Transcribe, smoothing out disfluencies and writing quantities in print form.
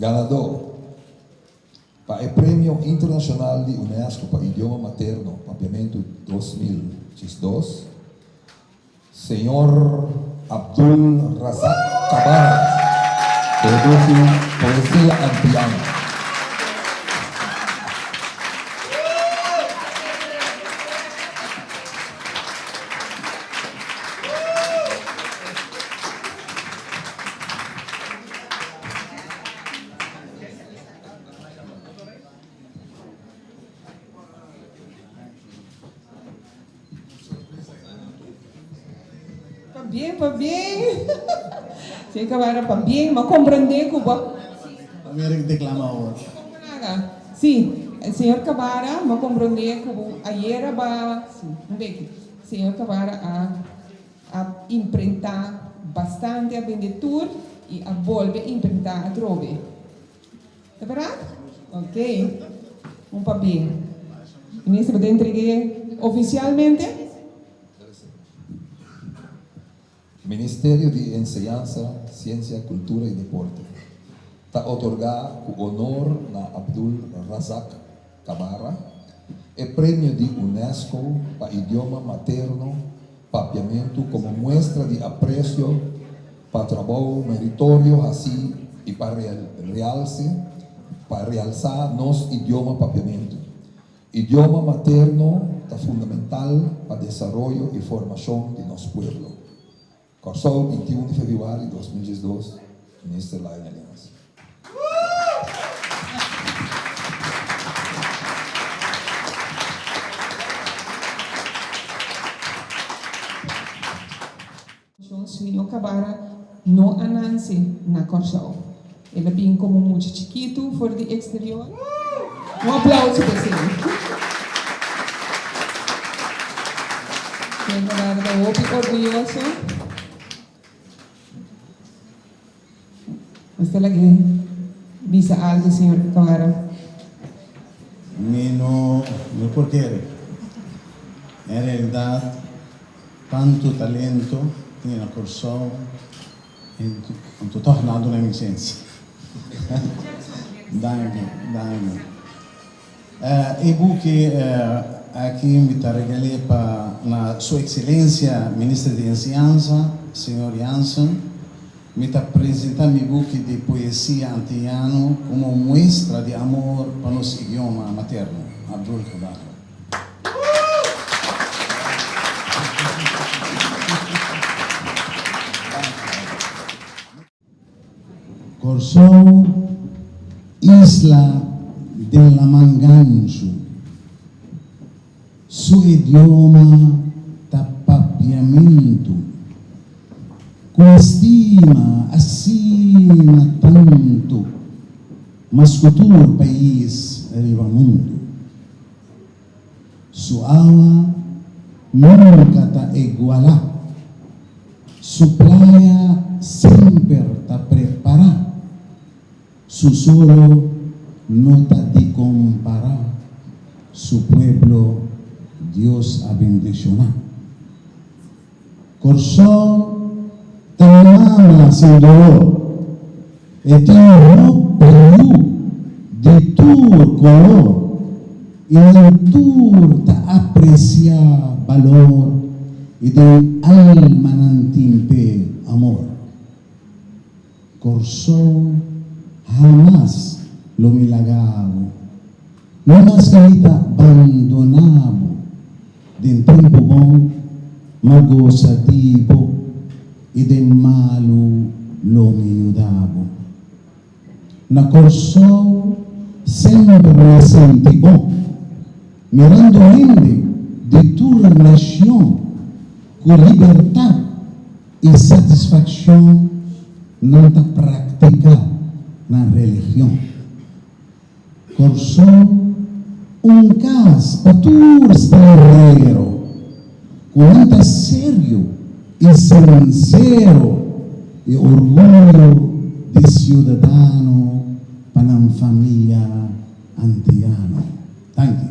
ganador para el Premio Internacional de UNESCO para Idioma Materno, Papiamento 2022, señor Abdul Razak Kabara, Poesía Antiana. Bien. Senhor Kabara, bien, mas compreender que o América declama ahora. Sim, senhor Kabara, mas compreender que ayer va, senhor Kabara a imprentar bastante a vendedor e a volver a imprentar a trove. É verdade? Ok. Papel. Ministro, te entreguei oficialmente. Ministerio de Enseñanza, Ciencia, Cultura y Deporte. Está otorgado con honor a Abdul Razak Kabara el premio de UNESCO para idioma materno, papiamento, como muestra de aprecio para trabajo meritorio así y para realzar nuestro idioma papiamento. Idioma materno está fundamental para el desarrollo y formación de nuestro pueblo. Corsol, 21 de febrero de 2022, Ministro de la Alianza. Senhor Kabara não anance na Corsol. Ele vem como muito chiquito, fora de exterior. Aplauso para ele. Senhor Kabara, está orgulhoso. Hasta lagi bisa algo, senhor Kabara. No porquê. En realidad, tanto talento tiene la Corsol en tu tornado na licença. Danke. E buque aqui me regalei para Sua Excelência, Ministra de Enseñanza, senhor Jansen, me apresentar mi book de poesia antiano como muestra de amor para nuestro idioma materno, Abdul Kabara. Corsol, Isla del Mangancho, su idioma tapapiamento, com estima, acima tanto, mas futuro país arriba mundo. Su agua nunca está igualada, su playa siempre está preparada, su solo no está de comparar, su pueblo Dios ha bendicionado. Corsol Tamama sin dolor, eterno período de tu color, y en tu te aprecia valor, y de alma nantimpe amor. Corsol jamás lo milagavo, no más carita abandonado, de un tiempo bon, magosativo, e de malo lo me ayudava. Na Corsol sempre me senti bom, mirando gente de tua nação com liberdade e satisfação não ta praticar na religião. Corsol caso para tu estrangeiro, com sério e sincero e orgulho de cidadano para uma família antiano. Thank you.